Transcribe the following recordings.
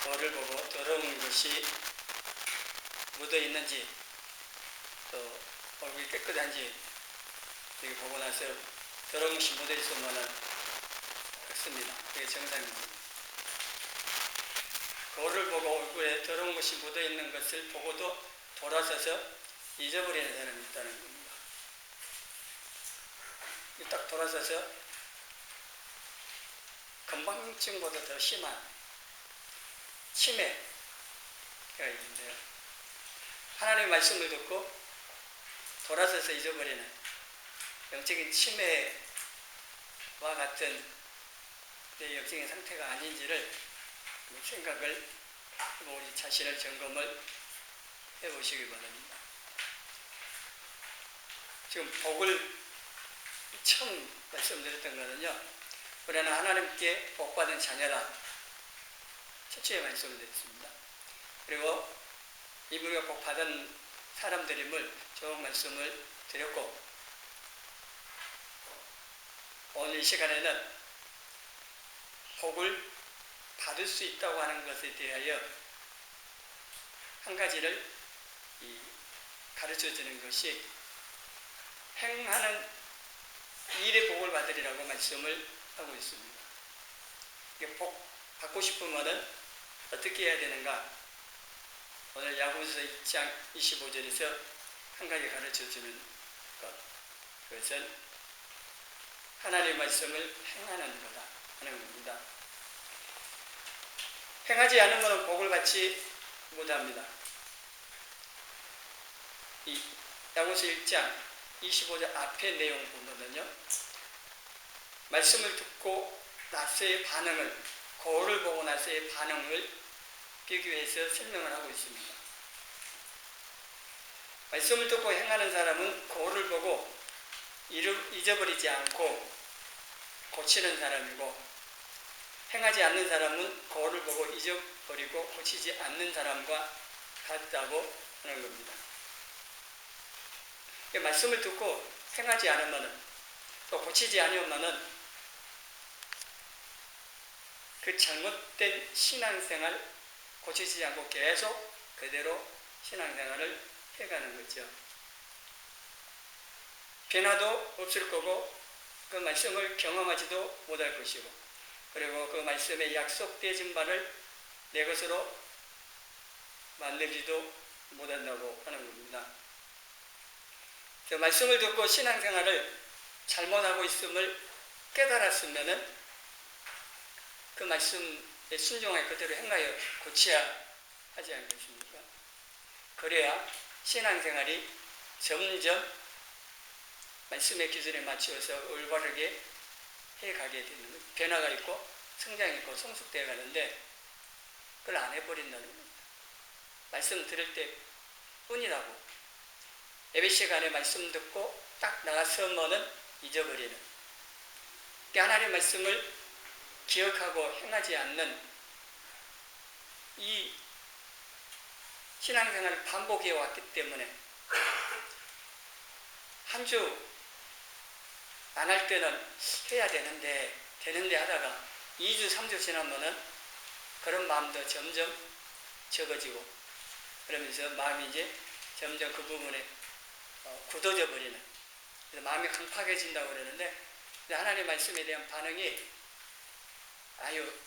거울을 보고 더러운 것이 묻어 있는지 또 얼굴이 깨끗한지 이렇게 보고 나서 더러운 것이 묻어 있으면 그렇습니다. 그게 정상입니다. 거울을 보고 얼굴에 더러운 것이 묻어 있는 것을 보고도 돌아서서 잊어버리는 사람이 있다는 겁니다. 딱 돌아서서 건망증보다 더 심한 치매가 있는데요. 하나님의 말씀을 듣고 돌아서서 잊어버리는 영적인 치매와 같은 내 영적인 상태가 아닌지를 생각을 우리 자신을 점검을 해보시기 바랍니다. 지금 복을 처음 말씀드렸던 것은요, 우리는 하나님께 복받은 자녀다. 첫째 말씀을 드렸습니다. 그리고 이분과 복받은 사람들임을 좋은 말씀을 드렸고, 오늘 이 시간에는 복을 받을 수 있다고 하는 것에 대하여 한 가지를 가르쳐 주는 것이 행하는 일의 복을 받으리라고 말씀을 하고 있습니다. 복 받고 싶으면 어떻게 해야 되는가? 오늘 야고보서 2장 25절에서 한 가지 가르쳐 주는 것. 그것은 하나님의 말씀을 행하는 거다 하는 겁니다. 행하지 않으면 복을 받지 못합니다. 이 야고보서 1장 25절 앞에 내용 보면요, 말씀을 듣고 나서의 반응을, 거울을 보고 나서의 반응을 비교해서 설명을 하고 있습니다. 말씀을 듣고 행하는 사람은 거울을 보고 잊어버리지 않고 고치는 사람이고, 행하지 않는 사람은 거울을 보고 잊어버리고 고치지 않는 사람과 같다고 하는 겁니다. 말씀을 듣고 행하지 않으면, 또 고치지 않으면 그 잘못된 신앙생활, 고치지 않고 계속 그대로 신앙생활을 해가는 거죠. 변화도 없을 거고, 그 말씀을 경험하지도 못할 것이고, 그리고 그 말씀에 약속되어진 바를 내 것으로 만들지도 못한다고 하는 겁니다. 그 말씀을 듣고 신앙생활을 잘못하고 있음을 깨달았으면은 그 말씀에 순종하여 그대로 행하여 고쳐야 하지 않겠습니까? 그래야 신앙생활이 점점 말씀의 기준에 맞추어서 올바르게 해가게 되는, 변화가 있고 성장이 있고 성숙되어 가는데, 그걸 안 해버린다는 겁니다. 말씀 들을 때 뿐이라고. 예배 시간에 말씀 듣고 딱 나가서면은 잊어버리는, 하나님의 말씀을 기억하고 행하지 않는 이 신앙생활을 반복해 왔기 때문에 한 주 안 할 때는 해야 되는데 하다가 2주, 3주 지나면은 그런 마음도 점점 적어지고, 그러면서 마음이 이제 점점 그 부분에 굳어져 버리는, 그래서 마음이 강팍해진다고 그러는데, 하나님의 말씀에 대한 반응이 아주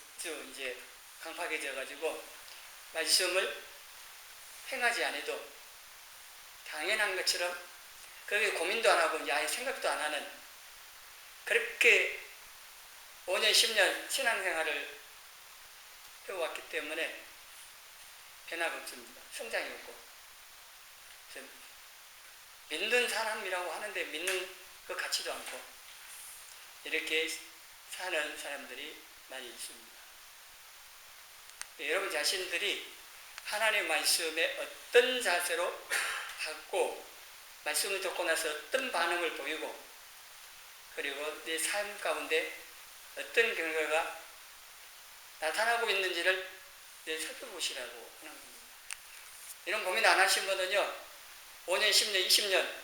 이제 강팍해져 가지고 말씀을 행하지 않아도 당연한 것처럼 그렇게 고민도 안 하고 아예 생각도 안 하는, 그렇게 5년, 10년 신앙생활을 해왔기 때문에 변화가 없습니다. 성장이 없고. 믿는 사람이라고 하는데 믿는 것 같지도 않고, 이렇게 사는 사람들이 많이 있습니다. 여러분 자신들이 하나님의 말씀에 어떤 자세로 받고, 말씀을 듣고 나서 어떤 반응을 보이고, 그리고 내 삶 가운데 어떤 결과가 나타나고 있는지를 살펴보시라고 하는 겁니다. 이런 고민 안 하신 분은요, 5년, 10년, 20년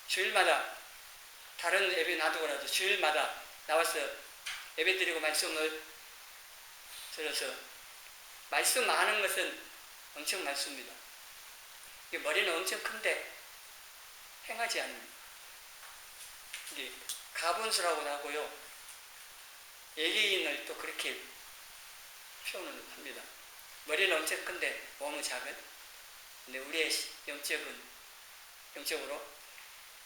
주일마다 다른 예배 놔두고라도 주일마다 나와서 예배 드리고 말씀을 들어서 말씀 아는 것은 엄청 많습니다. 머리는 엄청 큰데 행하지 않는 이게 가분수라고도 하고요. 외계인을 또 그렇게 표현을 합니다. 머리는 엄청 큰데 몸은 작은. 근데 우리의 영적으로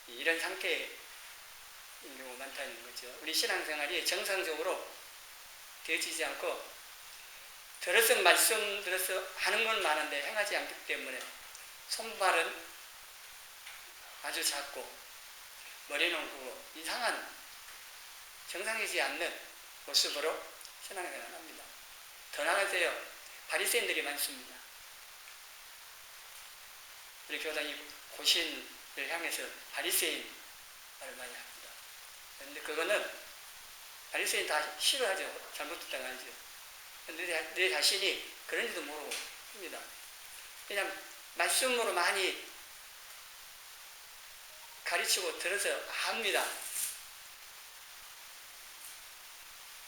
이런 상태인 경우가 많다는 거죠. 우리 신앙생활이 정상적으로 되어지지 않고 들어서 하는 건 많은데 행하지 않기 때문에 손발은 아주 작고 머리는 크고 이상한 정상이지 않는 모습으로 신앙생활을 합니다. 더 나아가서요, 바리새인들이 많습니다. 우리 교단이 고신을 향해서 바리새인 말을 많이 합니다. 그런데 그거는 바리새인 다 싫어하죠. 잘못했다고 하죠. 내 자신이 그런지도 모르고 합니다. 그냥 말씀으로 많이 가르치고 들어서 합니다.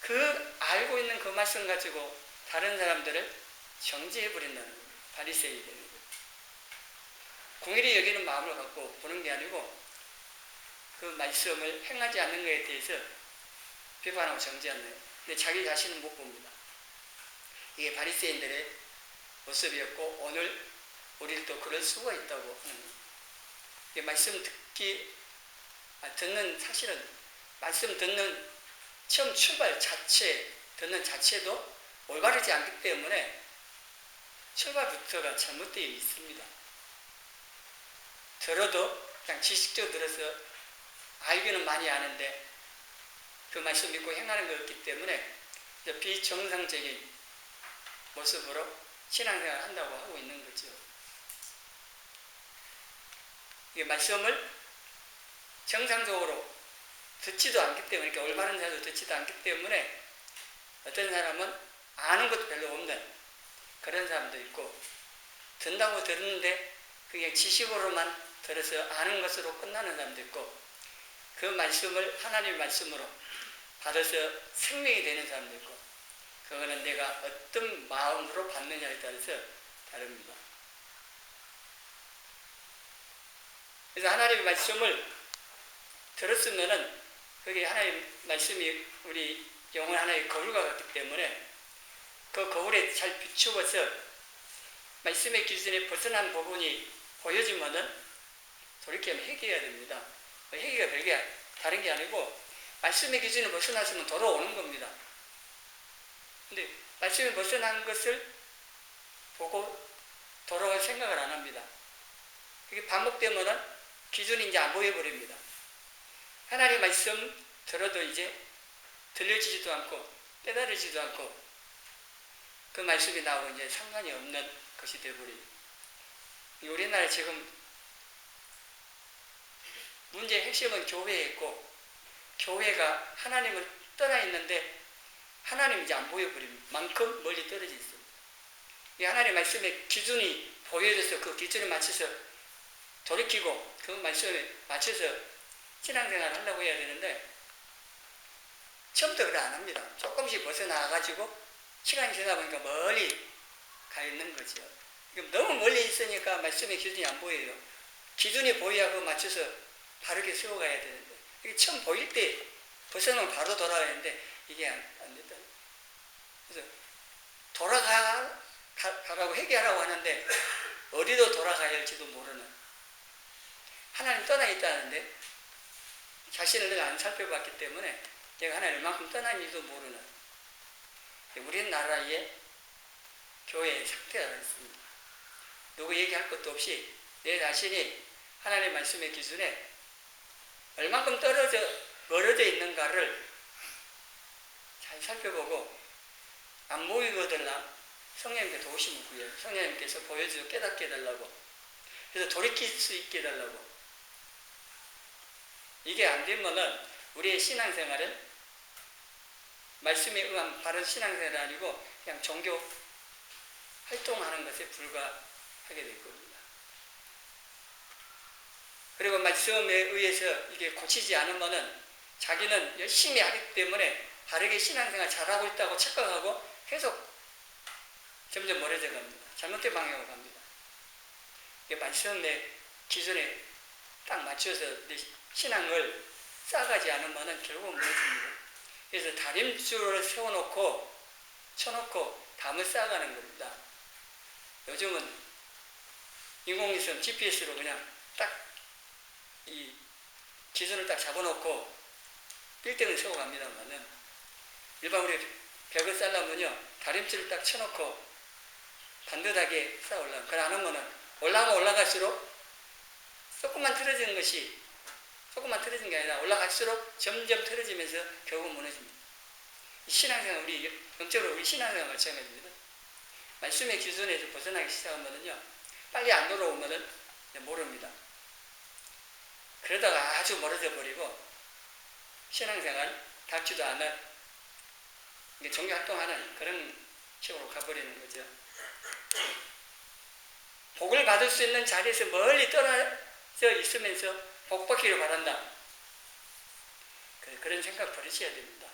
그 알고 있는 그 말씀 가지고 다른 사람들을 정죄해버린다는 거예요. 바리새인이 되는 거예요. 궁일이 여기는 마음을 갖고 보는 게 아니고 그 말씀을 행하지 않는 것에 대해서 비판하고 정죄하는 거예요. 근데 자기 자신은 못 봅니다. 이게 바리새인들의 모습이었고 오늘 우리도 그럴 수가 있다고 하는 거예요. 이게 말씀 사실은 말씀 듣는 처음 출발 듣는 자체도 올바르지 않기 때문에 출발부터가 잘못되어 있습니다. 들어도 그냥 지식적으로 들어서 알기는 많이 아는데 그 말씀 믿고 행하는 거였기 때문에 비정상적인 모습으로 신앙생활을 한다고 하고 있는 거죠. 이게 말씀을 정상적으로 듣지도 않기 때문에, 이렇게 올바른 자도 듣지도 않기 때문에 어떤 사람은 아는 것도 별로 없는 그런 사람도 있고, 듣는다고 들었는데 그게 지식으로만 들어서 아는 것으로 끝나는 사람도 있고, 그 말씀을 하나님의 말씀으로 받아서 생명이 되는 사람도 있고, 그거는 내가 어떤 마음으로 받느냐에 따라서 다릅니다. 그래서 하나님의 말씀을 들었으면은 그게 하나님의 말씀이 우리 영혼 하나의 거울과 같기 때문에 그 거울에 잘 비추어서 말씀의 기준에 벗어난 부분이 보여지면은 돌이키면 회개해야 됩니다. 회개가 별게 다른 게 아니고 말씀의 기준을 벗어났으면 돌아오는 겁니다. 근데 말씀에 벗어난 것을 보고 돌아올 생각을 안 합니다. 이게 반복되면은 기준이 이제 안 보여버립니다. 하나님의 말씀 들어도 이제 들려지지도 않고 깨달아지지도 않고 그 말씀이 나오고 이제 상관이 없는 것이 되어버립니다. 우리나라 지금 문제의 핵심은 교회에 있고, 교회가 하나님을 떠나 있는데 하나님이 이제 안 보여버린 만큼 멀리 떨어져 있습니다. 이 하나님의 말씀의 기준이 보여져서 그 기준에 맞춰서 돌이키고 그 말씀에 맞춰서 신앙생활을 하려고 해야 되는데 처음부터 그래 안 합니다. 조금씩 벗어나가지고 시간이 지나다 보니까 멀리 가 있는 거죠. 너무 멀리 있으니까 말씀의 기준이 안 보여요. 기준이 보여야 그거 맞춰서 바르게 세워가야 되는데, 이게 처음 보일 때 벗어나면 바로 돌아가야 되는데 이게 안 된다. 그래서 돌아가라고 회개하라고 하는데 어디로 돌아가야 할지도 모르는, 하나님 떠나 있다는데 자신을 내가 안 살펴봤기 때문에 내가 하나님 얼만큼 떠난지도 모르는 우리나라의 교회의 상태가 있습니다. 누구 얘기할 것도 없이 내 자신이 하나님의 말씀의 기준에 얼만큼 멀어져 있는가를 잘 살펴보고 안 보이거든요. 성령님께 도우심을 구해요. 성령님께서 보여주고 깨닫게 해달라고, 그래서 돌이킬 수 있게 해달라고. 이게 안 되면은 우리의 신앙생활은 말씀에 의한 바른 신앙생활이 아니고 그냥 종교 활동하는 것에 불과하게 될 겁니다. 그리고 말씀에 의해서 이게 고치지 않으면은 자기는 열심히 하기 때문에 바르게 신앙생활 잘하고 있다고 착각하고 계속 점점 멀어져 갑니다. 잘못된 방향으로 갑니다. 말씀의 기준에 딱 맞춰서 내 신앙을 쌓아가지 않으면 결국은 무너집니다. 그래서 다림줄을 세워놓고 쳐놓고 담을 쌓아가는 겁니다. 요즘은 인공위성 GPS로 그냥 딱 이 기준을 딱 잡아놓고 빌딩을 세워갑니다만은 일반 우리 벽을 쌓으려면요 다림줄을 딱 쳐놓고 반듯하게 쌓아 올라가면 그래 안 하면은 올라갈수록 조금만 틀어지는 게 아니라 올라갈수록 점점 틀어지면서 결국 무너집니다. 신앙생활 우리 영적으로 우리 신앙생활 마찬가지입니다. 말씀의 기준에서 벗어나기 시작하면은요 빨리 안 돌아오면은 모릅니다. 그러다가 아주 멀어져 버리고 신앙생활 닿지도 않은 종교활동하는 그런 식으로 가버리는 거죠. 복을 받을 수 있는 자리에서 멀리 떨어져 있으면서 복 받기를 바란다. 그런 생각 버리셔야 됩니다.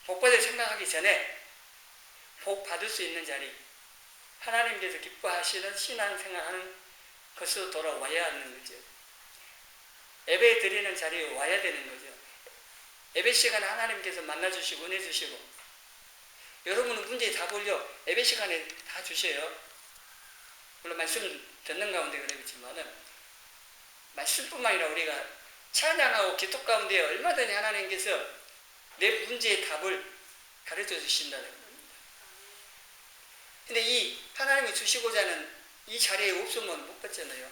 복 받을 생각하기 전에 복 받을 수 있는 자리, 하나님께서 기뻐하시는 신앙생활하는 것으로 돌아와야 하는 거죠. 예배 드리는 자리에 와야 되는 거죠. 예배 시간에 하나님께서 만나주시고 은혜 주시고 여러분은 문제에 답을요 예배 시간에 다 주셔요. 물론 말씀 듣는 가운데 그러겠지만은 말씀뿐만 아니라 우리가 찬양하고 기도 가운데 얼마든지 하나님께서 내 문제의 답을 가르쳐 주신다는 겁니다. 근데 이 하나님이 주시고자 하는 이 자리에 없으면 못 받잖아요.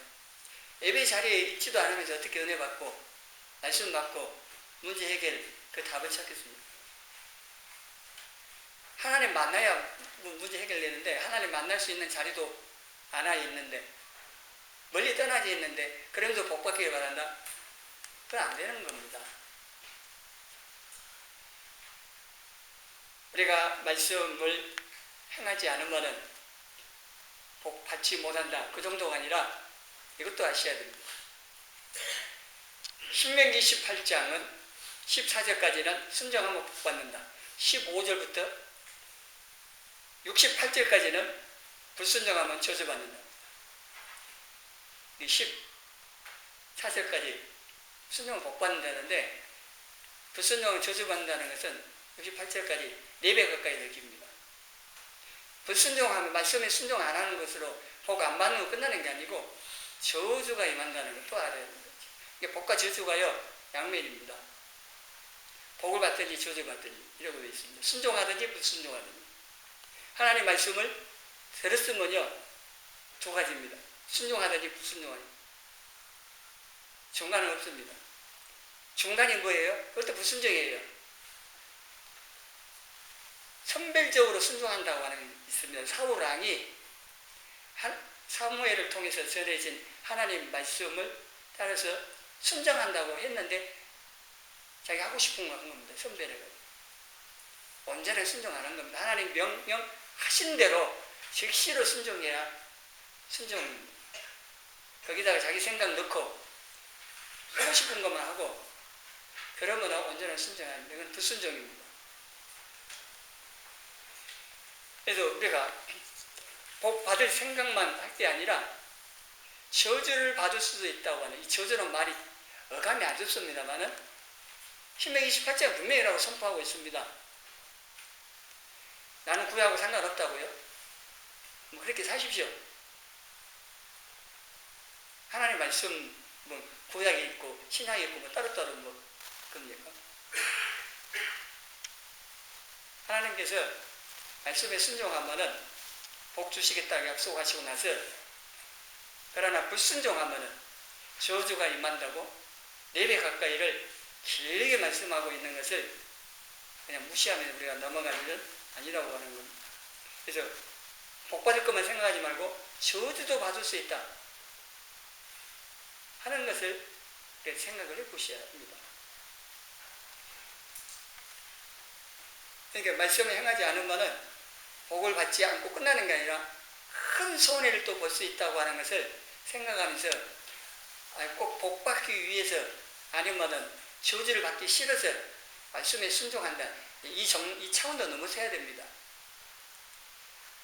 예배 자리에 있지도 않으면서 어떻게 은혜 받고 말씀 받고 문제 해결 그 답을 찾겠습니까? 하나님 만나야 문제 해결되는데 하나님 만날 수 있는 자리도 안 와 있는데 멀리 떠나지 있는데 그러면서 복 받기를 바란다? 그건 안 되는 겁니다. 우리가 말씀을 행하지 않으면 복 받지 못한다. 그 정도가 아니라 이것도 아셔야 됩니다. 신명기 18장은 14절까지는 순종하면 복 받는다. 15절부터 68절까지는 불순종하면 저주받는다. 14절까지 순종은 복 받는다는데 불순종은 저주받는다는 것은 68절까지 4배 가까이 느낍니다. 불순종하면 말씀에 순종 안 하는 것으로 복 안 받는 거 끝나는 게 아니고 저주가 임한다는 것도 알아야 됩니다. 이게 복과 저주가요 양면입니다. 복을 받든지 저주를 받든지 이러고 있습니다. 순종하든지 불순종하든지. 하나님 말씀을 들었으면요 두 가지입니다. 순종하든지 불순종하든지. 중간은 없습니다. 중간이 뭐예요? 그것도 불순종이에요. 선별적으로 순종한다고 하는 게 있습니다. 사울 왕이 사무엘을 통해서 전해진 하나님 말씀을 따라서 순종한다고 했는데 자기 하고 싶은 거 한 겁니다. 선별해가지고. 온전히 순종 안 한 겁니다. 하나님 명령하신 대로 즉시로 순종해야 순종입니다. 거기다가 자기 생각 넣고 하고 싶은 것만 하고 그러면 온전한 순종합니다. 이건 불순종입니다. 그래서 우리가 복 받을 생각만 할 게 아니라 저주를 받을 수도 있다고 하는 이 저주는 말이 어감이 안 좋습니다만은 신명기 28장 분명히라고 선포하고 있습니다. 나는 구약하고 상관없다고요? 뭐 그렇게 사십시오. 하나님 말씀 뭐 구약이 있고 신약이 있고 뭐 따로따로 뭐 그럽니까? 하나님께서 말씀에 순종하면은 복 주시겠다고 약속하시고 나서 그러나 불순종하면은 저주가 임한다고 4배 가까이를 길게 말씀하고 있는 것을 그냥 무시하면 우리가 넘어갈 일은 아니라고 하는 겁니다. 그래서 복 받을 것만 생각하지 말고 저주도 받을 수 있다 하는 것을 생각을 해보셔야 합니다. 그러니까 말씀을 행하지 않으면 복을 받지 않고 끝나는 게 아니라 큰 손해를 또 볼 수 있다고 하는 것을 생각하면서 꼭 복 받기 위해서 아니면은 저주를 받기 싫어서 말씀에 순종한다. 이 차원도 넘어서야 됩니다.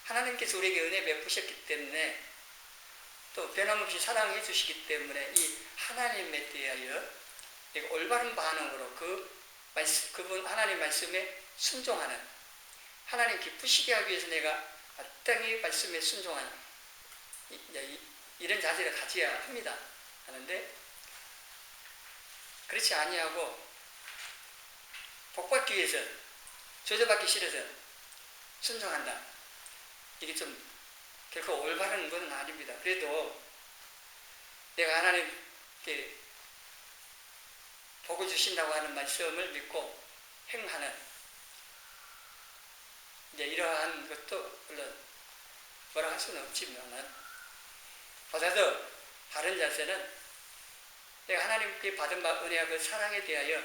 하나님께서 우리에게 은혜 베푸셨기 때문에 또 변함없이 사랑해 주시기 때문에 이 하나님에 대하여 올바른 반응으로 그분 하나님 말씀에 순종하는, 하나님 기쁘시게 하기 위해서 내가 마땅히 말씀에 순종하는 이런 자세를 가져야 합니다. 하는데 그렇지 아니하고 복받기 위해서, 조져받기 싫어서 순종한다. 이게 좀 결코 올바른 건 아닙니다. 그래도 내가 하나님께 복을 주신다고 하는 말씀을 믿고 행하는 이제 이러한 것도 물론 뭐라 할 수는 없지만, 보다 더 바른 자세는 내가 하나님께 받은 은혜와 그 사랑에 대하여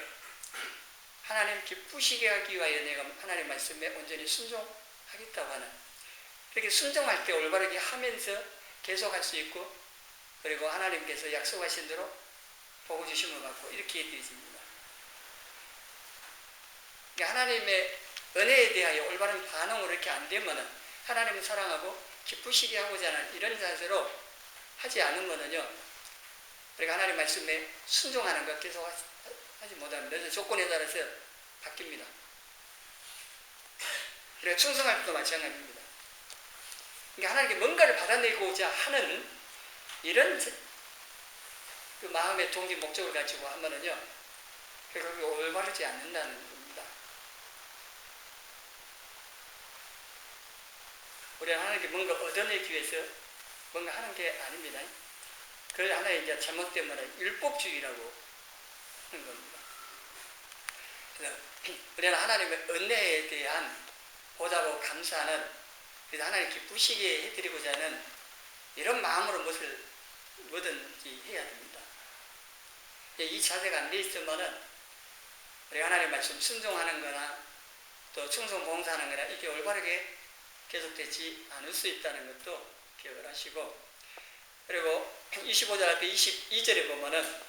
하나님 기쁘시게 하기 위하여 내가 하나님 말씀에 온전히 순종하겠다고 하는, 그렇게 순종할 때 올바르게 하면서 계속할 수 있고, 그리고 하나님께서 약속하신 대로 복을 주심을 받고 이렇게 되어집니다. 그러니까 하나님의 은혜에 대하여 올바른 반응으로 이렇게 안 되면은, 하나님을 사랑하고 기쁘시게 하고자 하는 이런 자세로 하지 않으면은요, 우리가 하나님 말씀에 순종하는 것 계속 하지 못합니다. 그래서 조건에 따라서 바뀝니다. 그리고 충성할 때도 마찬가지입니다. 그러니까 하나님께 뭔가를 받아내고자 하는 이런 그 마음의 동기 목적을 가지고 하면은요, 그게 올바르지 않는다는 겁니다. 우리는 하나님께 뭔가 얻어내기 위해서 뭔가 하는 게 아닙니다. 그걸 하나의 이제 잘못되면 율법주의라고 하는 겁니다. 그래서 우리는 하나님의 은혜에 대한 보답하고 감사하는, 그래서 하나님 기쁘시게 해드리고자 하는 이런 마음으로 뭐든지 해야 됩니다. 이 자세가 안 돼 있으면은 우리 하나님 말씀 순종하는 거나 또 충성 봉사하는 거나 이게 올바르게 계속되지 않을 수 있다는 것도 기억을 하시고, 그리고 25절 앞에 22절에 보면은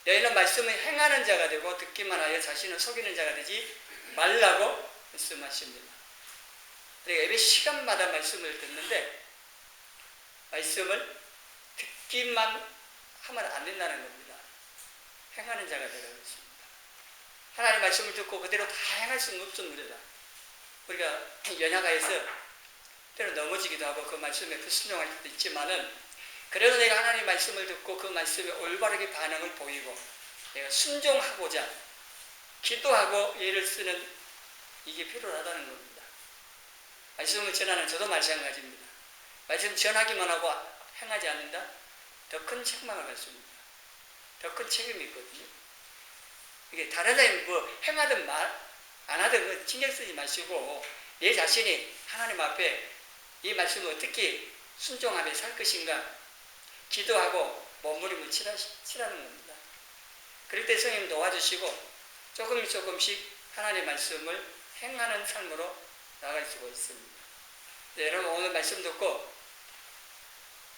너희는 말씀을 행하는 자가 되고 듣기만 하여 자신을 속이는 자가 되지 말라고 말씀하십니다. 그러니까 예배 시간마다 말씀을 듣는데 말씀을 듣기만 하면 안 된다는 겁니다. 행하는 자가 되라고 했습니다. 하나님의 말씀을 듣고 그대로 다 행할 수는 없습니다. 우리가 연약하여서 때로 넘어지기도 하고 그 말씀에 불순종할 수도 있지만은, 그래도 내가 하나님의 말씀을 듣고 그 말씀에 올바르게 반응을 보이고 내가 순종하고자 기도하고 예를 쓰는 이게 필요하다는 겁니다. 말씀을 전하는 저도 마찬가지입니다. 말씀 전하기만 하고 행하지 않는다? 더 큰 책망을 받습니다. 더 큰 책임이 있거든요. 이게 다른 사람이 행하든 안 하든 신경 쓰지 마시고 내 자신이 하나님 앞에 이 말씀을 어떻게 순종하며 살 것인가 기도하고 몸부림을 치라는 겁니다. 그럴 때 성령 도와주시고 조금씩 하나님의 말씀을 행하는 삶으로 나아갈 수가 있습니다. 여러분 오늘 말씀 듣고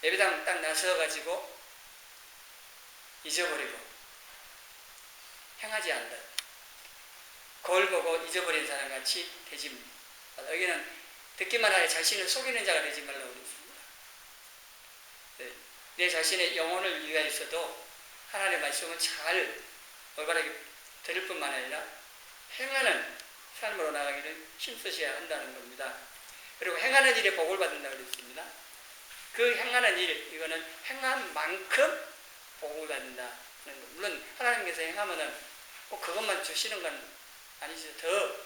예배당 딱 나서가지고 잊어버리고 행하지 않는다. 거울 보고 잊어버린 사람 같이 되지 말라. 여기는 듣기만 하여 자신을 속이는 자가 되지 말라고 그랬습니다. 내 자신의 영혼을 위하여서도 하나님의 말씀을 잘 올바르게 들을 뿐만 아니라 행하는 삶으로 나가기를 힘쓰셔야 한다는 겁니다. 그리고 행하는 일에 복을 받는다고 그랬습니다. 그 행하는 일, 이거는 행한 만큼 복을 받는다는 것. 물론 하나님께서 행하면은 꼭 그것만 주시는 건 아니죠. 더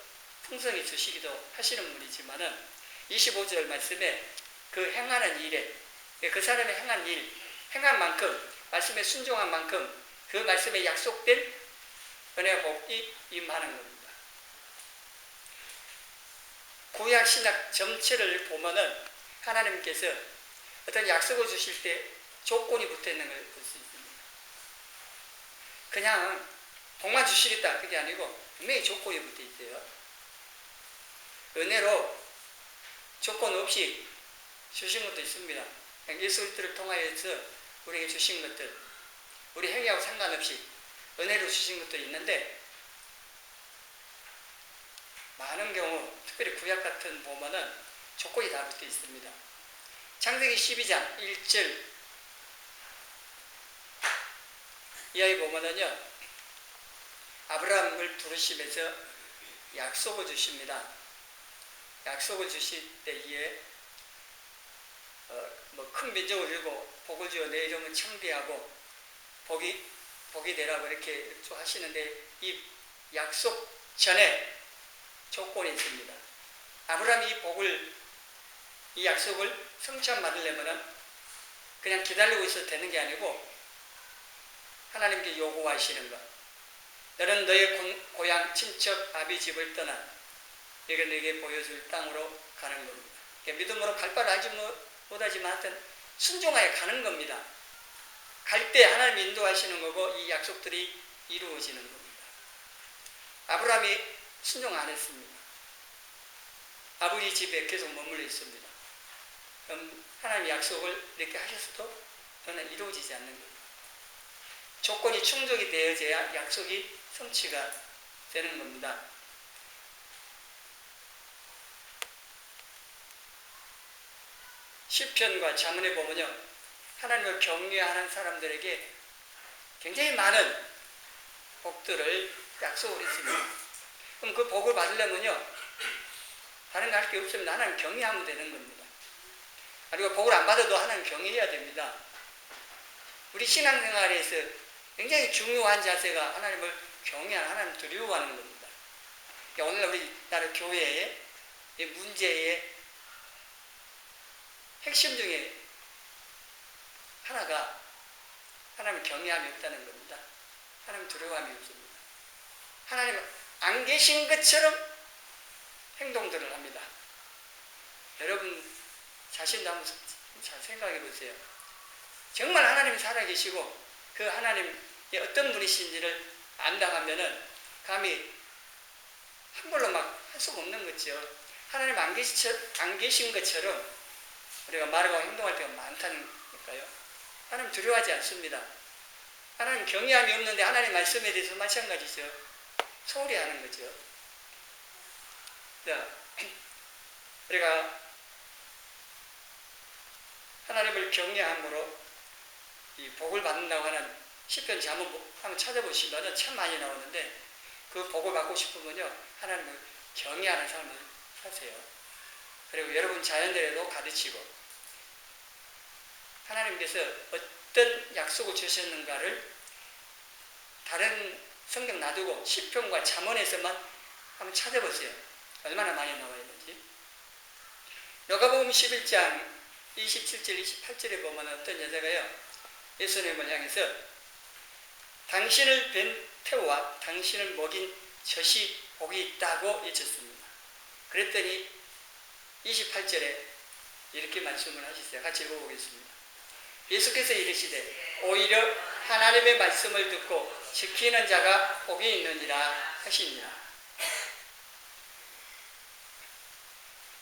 풍성히 주시기도 하시는 분이지만은 25절 말씀에 그 행하는 일에 그 사람의 행한 일, 행한 만큼 말씀에 순종한 만큼 그 말씀에 약속된 은혜와 복이 임하는 겁니다. 구약 신약 전체를 보면은 하나님께서 어떤 약속을 주실 때 조건이 붙어 있는 걸 볼 수 있습니다. 그냥 복만 주시겠다 그게 아니고 분명히 조건이 붙어 있어요. 은혜로 조건 없이 주신 것도 있습니다. 예수를 통하여서 우리에게 주신 것들, 우리 행위하고 상관없이 은혜로 주신 것도 있는데, 많은 경우 특별히 구약 같은 보면은 조건이 다 붙어 있습니다. 창세기 12장 1절 이하에 보면은요, 아브라함을 부르시면서 약속을 주십니다. 약속을 주실 때에 큰 민족을 이루고 복을 주어 내 이름은 창대하고 복이 되라고 이렇게 하시는데, 이 약속 전에 조건이 있습니다. 아브라함이 이 약속을 성취한 받으려면은 그냥 기다리고 있어도 되는 게 아니고 하나님께 요구하시는 것. 너는 너의 고향 친척 아비 집을 떠나 내가 너에게 보여줄 땅으로 가는 겁니다. 믿음으로 갈 바를 알지 못하지만 하여튼 순종하여 가는 겁니다. 갈 때 하나님이 인도하시는 거고 이 약속들이 이루어지는 겁니다. 아브라함이 순종 안 했습니다. 아버지 집에 계속 머물러 있습니다. 그럼 하나님이 약속을 이렇게 하셨어도 저는 이루어지지 않는 겁니다. 조건이 충족이 되어져야 약속이 성취가 되는 겁니다. 시편과 잠언에 보면요, 하나님을 경외하는 사람들에게 굉장히 많은 복들을 약속을 했습니다. 그럼 그 복을 받으려면요, 다른 거 할 게 없으면 하나님 경외하면 되는 겁니다. 그리고 복을 안 받아도 하나님 경외해야 됩니다. 우리 신앙생활에서 굉장히 중요한 자세가 하나님을 경외하는, 하나님 두려워하는 겁니다. 오늘날 우리나라 교회의 문제의 핵심 중에 하나가 하나님 경외함이 없다는 겁니다. 하나님 두려워함이 없습니다. 하나님 안 계신 것처럼 행동들을 합니다. 여러분 자신도 한번 잘 생각해 보세요. 정말 하나님이 살아계시고 그 하나님이 어떤 분이신지를 안다하면은 감히 함부로 막 할 수가 없는 거죠. 하나님 안 계신 것처럼 우리가 말하고 행동할 때가 많다는 걸까요? 하나님 두려워하지 않습니다. 하나님 경외함이 없는데 하나님 말씀에 대해서 마찬가지죠. 소홀히 하는 거죠. 우리가 하나님을 경외함으로 이 복을 받는다고 하는 시편 잠언 한번 찾아보시면 참 많이 나오는데, 그 복을 받고 싶으면요, 하나님을 경외하는 삶을 사세요. 그리고 여러분 자녀들에도 가르치고, 하나님께서 어떤 약속을 주셨는가를 다른 성경 놔두고 시편과 잠언에서만 한번 찾아보세요. 얼마나 많이 나와 있는지. 요가복음 11장 27절 28절에 보면 어떤 여자가요, 예수님을 향해서 당신을 뵌 태우와 당신을 먹인 젖이 복이 있다고 외쳤습니다. 그랬더니 28절에 이렇게 말씀을 하시죠. 같이 읽어보겠습니다. 예수께서 이르시되 오히려 하나님의 말씀을 듣고 지키는 자가 복이 있느니라 하시니라.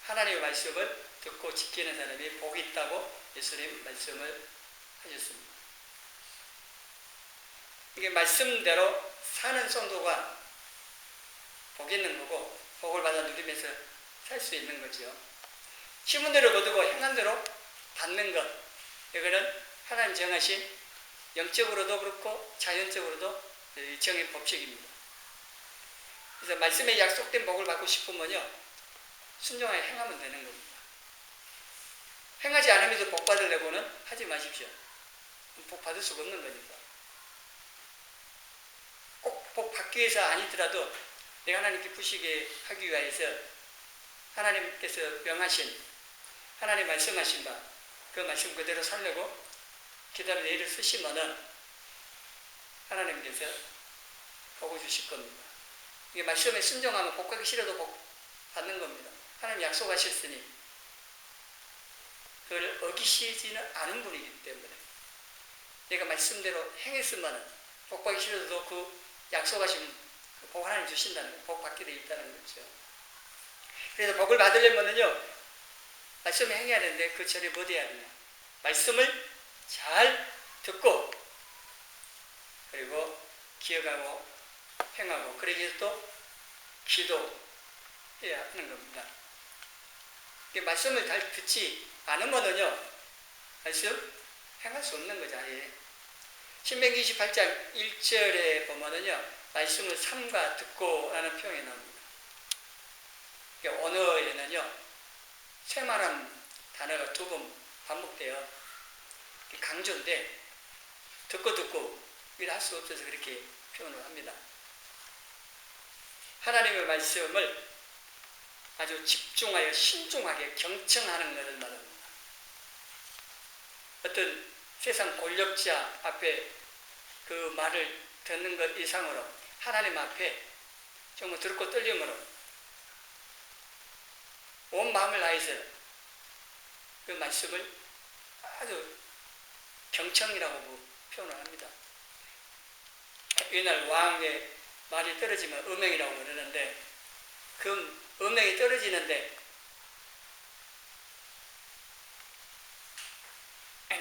하나님의 말씀을 듣고 지키는 사람이 복이 있다고 예수님 말씀을 하셨습니다. 이게 말씀대로 사는 성도가 복 있는 거고, 복을 받아 누리면서 살 수 있는 거죠. 신문대로 거두고 행한 대로 받는 것, 이거는 하나님 정하신 영적으로도 그렇고 자연적으로도 정의 법칙입니다. 그래서 말씀에 약속된 복을 받고 싶으면요, 순종하여 행하면 되는 겁니다. 행하지 않으면서 복 받으려고는 하지 마십시오. 복 받을 수가 없는 거니까. 꼭 복 받기 위해서 아니더라도 내가 하나님 기쁘시게 하기 위해서 하나님께서 명하신, 하나님 말씀하신 바, 그 말씀 그대로 살려고 기다려 일을 쓰시면은 하나님께서 복을 주실 겁니다. 이게 말씀에 순종하면 복 받기 싫어도 복 받는 겁니다. 하나님 약속하셨으니 그걸 어기시지는 않은 분이기 때문에 내가 말씀대로 행했으면 복 받기 싫어도 그 약속하신 복 하나님 주신다는 거예요. 복 받게 되어 있다는 거죠. 그래서 복을 받으려면요, 말씀을 행해야 되는데 그 전에 뭐 해야 되냐? 말씀을 잘 듣고 그리고 기억하고 행하고, 그러기 위해서 또 기도해야 하는 겁니다. 말씀을 잘 듣지 않으면은요, 말씀 행할 수 없는 거죠. 아예. 신명기 28장 1절에 보면은요, 말씀을 삼가 듣고라는 표현이 나옵니다. 언어에는요, 쇠말한 단어가 두 번 반복돼요. 강조인데, 듣고 할 수 없어서 그렇게 표현을 합니다. 하나님의 말씀을 아주 집중하여 신중하게 경청하는 것을 말합니다. 어떤 세상 권력자 앞에 그 말을 듣는 것 이상으로 하나님 앞에 정말 들고 떨림으로 온 마음을 다해서 그 말씀을 아주 경청이라고 표현을 합니다. 옛날 왕의 말이 떨어지면 음행이라고 그러는데, 그 음행이 떨어지는데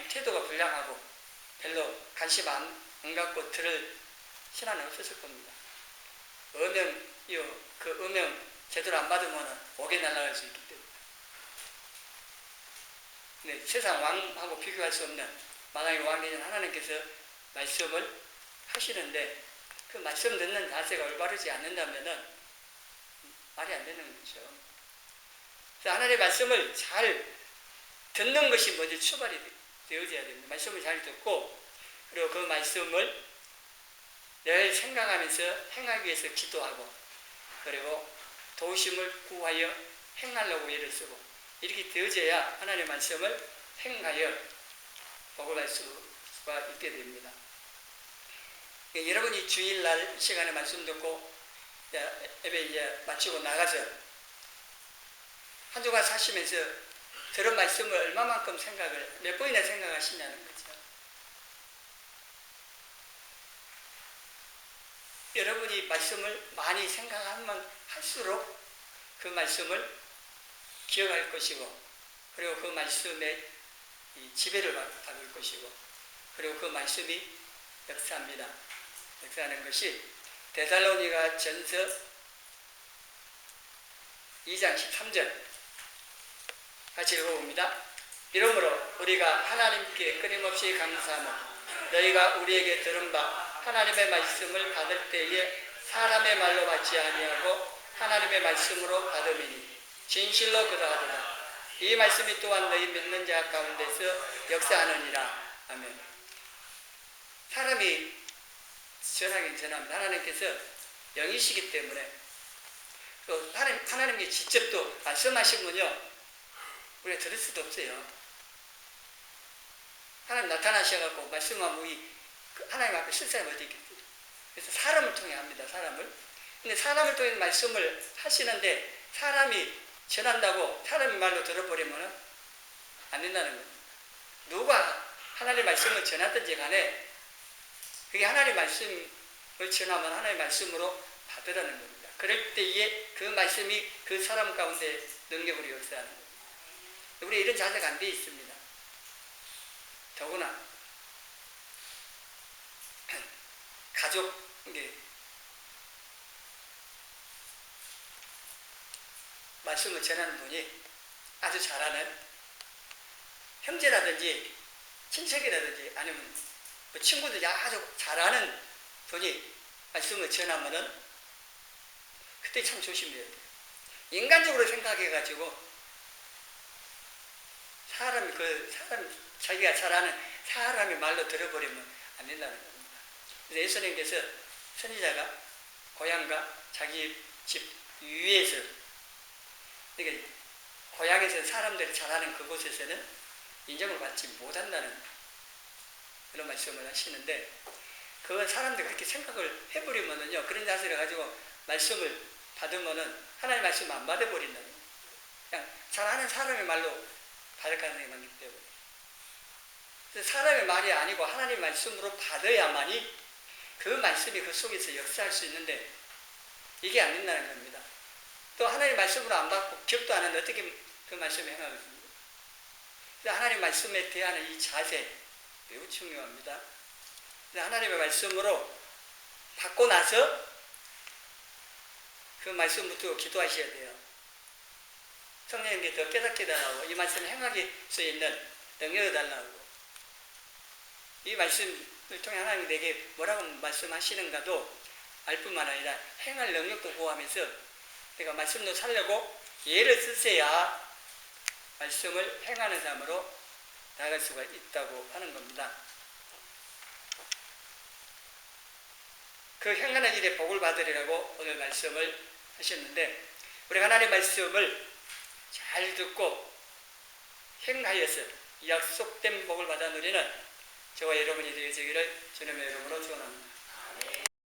태도가 불량하고 별로 관심 안 갖고 들을 신하는 없었을 겁니다. 그 음행 제대로 안 받으면 옥에 날아갈 수 있기 때문에. 근데 세상 왕하고 비교할 수 없는 만왕의 왕이신 하나님께서 말씀을 하시는데, 그 말씀 듣는 자세가 올바르지 않는다면은 말이 안 되는 거죠. 그래서 하나님의 말씀을 잘 듣는 것이 먼저 출발이 되어져야 됩니다. 말씀을 잘 듣고, 그리고 그 말씀을 늘 생각하면서 행하기 위해서 기도하고, 그리고 도우심을 구하여 행하려고 애를 쓰고, 이렇게 되어져야 하나님의 말씀을 행하여 복음할 수가 있게 됩니다. 여러분이 주일날 시간에 말씀 듣고 예배 이제 마치고 나가서 한 주간 사시면서 들은 말씀을 얼마만큼 몇 번이나 생각하시냐는 거죠. 여러분이 말씀을 많이 생각하면 할수록 그 말씀을 기억할 것이고, 그리고 그 말씀에 지배를 받을 것이고, 그리고 그 말씀이 역사합니다. 역사하는 것이 데살로니가 전서 2장 13절 같이 읽어봅니다. 이러므로 우리가 하나님께 끊임없이 감사하며 너희가 우리에게 들은 바 하나님의 말씀을 받을 때에 사람의 말로 받지 아니하고 하나님의 말씀으로 받음이니 진실로 그러하도다. 이 말씀이 또한 너희 믿는 자 가운데서 역사하느니라. 아멘. 사람이 전하긴 전합니다. 하나님께서 영이시기 때문에, 또 하나님께 직접 또 말씀하시면요, 우리가 들을 수도 없어요. 하나님 나타나셔갖고 말씀하면 하나님 앞에 쓸 사람이 어디 있겠어요. 그래서 사람을 통해 합니다. 사람을. 근데 사람을 통해 말씀을 하시는데, 사람이 전한다고 사람의 말로 들어버리면 안 된다는 겁니다. 누가 하나님의 말씀을 전하든지 간에 그게 하나님의 말씀을 전하면 하나님의 말씀으로 받으라는 겁니다. 그럴 때에 그 말씀이 그 사람 가운데 능력으로 역사하는 겁니다. 우리 이런 자세가 안 돼 있습니다. 더구나 가족, 말씀을 전하는 분이 아주 잘하는 형제라든지 친척이라든지 아니면 친구들이 아주 잘하는 분이 말씀을 전하면은 그때 참 조심해야 돼요. 인간적으로 생각해가지고 자기가 잘하는 사람의 말로 들어버리면 안 된다는 겁니다. 그래서 예수님께서 선지자가 고향과 자기 집 위에서, 그러니까 고향에서 사람들이 잘하는 그곳에서는 인정을 받지 못한다는 그런 말씀을 하시는데, 그 사람들이 그렇게 생각을 해버리면은요, 그런 자세를 가지고 말씀을 받으면은 하나님의 말씀을 안 받아버린다는 거예요. 그냥 잘하는 사람의 말로 받을 가능성이 많기 때문에. 그래서 사람의 말이 아니고 하나님의 말씀으로 받아야만이 그 말씀이 그 속에서 역사할 수 있는데, 이게 안 된다는 겁니다. 또 하나님의 말씀으로 안 받고 기억도 안 하는데 어떻게 그 말씀을 행하겠습니까? 그래서 하나님의 말씀에 대한 이 자세 매우 중요합니다. 하나님의 말씀으로 받고 나서 그 말씀부터 기도하셔야 돼요. 성령님께 더 깨닫게 달라고, 이 말씀을 행할 수 있는 능력을 달라고, 이 말씀을 통해 하나님이 내게 뭐라고 말씀하시는가도 알 뿐만 아니라 행할 능력도 구하면서 내가 말씀도 살려고 예를 쓰세야 말씀을 행하는 사람으로 나아갈 수가 있다고 하는 겁니다. 그 행하는 일에 복을 받으리라고 오늘 말씀을 하셨는데, 우리 하나님의 말씀을 잘 듣고 행하여서 약속된 복을 받아 누리는 저와 여러분이 되어지기를 주님의 이름으로 축원합니다.